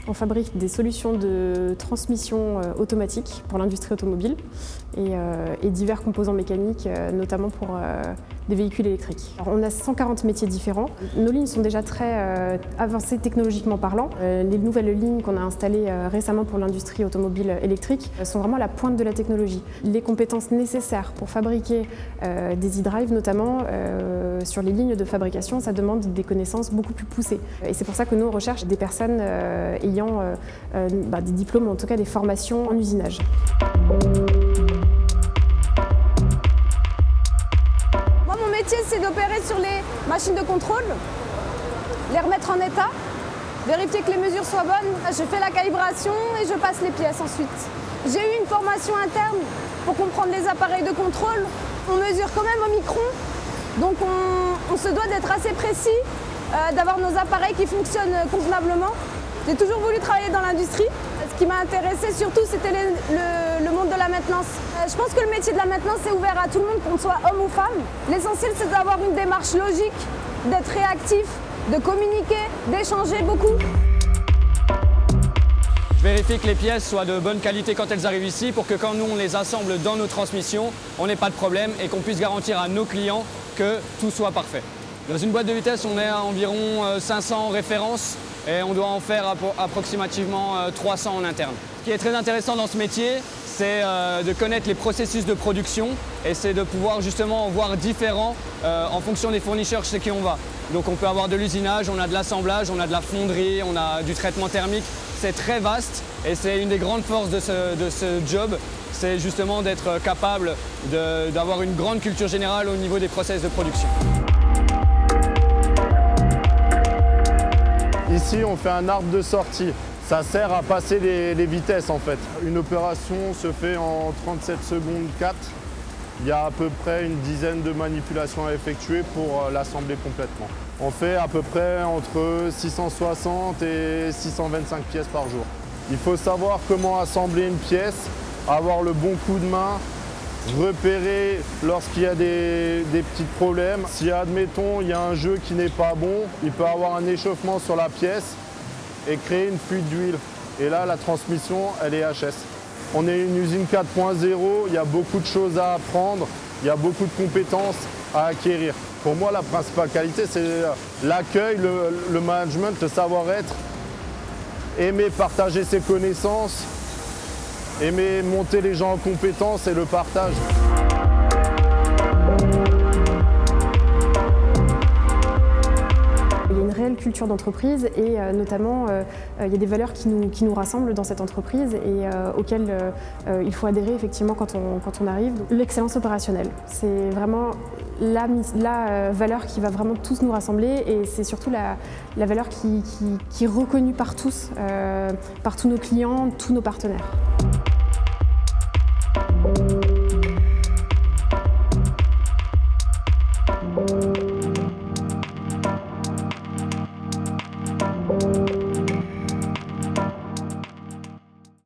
On fabrique des solutions de transmission automatique pour l'industrie automobile et divers composants mécaniques, notamment pour des véhicules électriques. Alors, on a 140 métiers différents. Nos lignes sont déjà très avancées technologiquement parlant. Les nouvelles lignes qu'on a installées récemment pour l'industrie automobile électrique sont vraiment à la pointe de la technologie. Les compétences nécessaires pour fabriquer des e-drive, notamment sur les lignes de fabrication, ça demande des connaissances beaucoup plus poussées. Et c'est pour ça que nous, on recherche des personnes ayant des diplômes, en tout cas des formations en usinage. Moi, mon métier, c'est d'opérer sur les machines de contrôle, les remettre en état, vérifier que les mesures soient bonnes. Je fais la calibration et je passe les pièces ensuite. J'ai eu une formation interne pour comprendre les appareils de contrôle. On mesure quand même au micron, donc on se doit d'être assez précis, d'avoir nos appareils qui fonctionnent convenablement. J'ai toujours voulu travailler dans l'industrie. Ce qui m'a intéressé surtout, c'était le monde de la maintenance. Je pense que le métier de la maintenance est ouvert à tout le monde, qu'on soit homme ou femme. L'essentiel, c'est d'avoir une démarche logique, d'être réactif, de communiquer, d'échanger beaucoup. Je vérifie que les pièces soient de bonne qualité quand elles arrivent ici pour que quand nous on les assemble dans nos transmissions, on n'ait pas de problème et qu'on puisse garantir à nos clients que tout soit parfait. Dans une boîte de vitesse, on est à environ 500 références et on doit en faire approximativement 300 en interne. Ce qui est très intéressant dans ce métier, c'est de connaître les processus de production et c'est de pouvoir justement en voir différents en fonction des fournisseurs chez qui on va. Donc on peut avoir de l'usinage, on a de l'assemblage, on a de la fonderie, on a du traitement thermique. C'est très vaste et c'est une des grandes forces de ce job, c'est justement d'être capable d'avoir une grande culture générale au niveau des process de production. Ici, on fait un arbre de sortie. Ça sert à passer les vitesses en fait. Une opération se fait en 37 secondes 4. Il y a à peu près une dizaine de manipulations à effectuer pour l'assembler complètement. On fait à peu près entre 660 et 625 pièces par jour. Il faut savoir comment assembler une pièce, avoir le bon coup de main, repérer lorsqu'il y a des petits problèmes. Si admettons il y a un jeu qui n'est pas bon, il peut avoir un échauffement sur la pièce et créer une fuite d'huile. Et là, la transmission, elle est HS. On est une usine 4.0, il y a beaucoup de choses à apprendre, il y a beaucoup de compétences à acquérir. Pour moi, la principale qualité, c'est l'accueil, le management, le savoir-être, aimer partager ses connaissances, aimer monter les gens en compétences et le partage. Il y a une réelle culture d'entreprise et notamment il y a des valeurs qui nous rassemblent dans cette entreprise et auxquelles il faut adhérer effectivement quand on arrive. L'excellence opérationnelle, c'est vraiment la valeur qui va vraiment tous nous rassembler et c'est surtout la valeur qui est reconnue par tous nos clients, tous nos partenaires.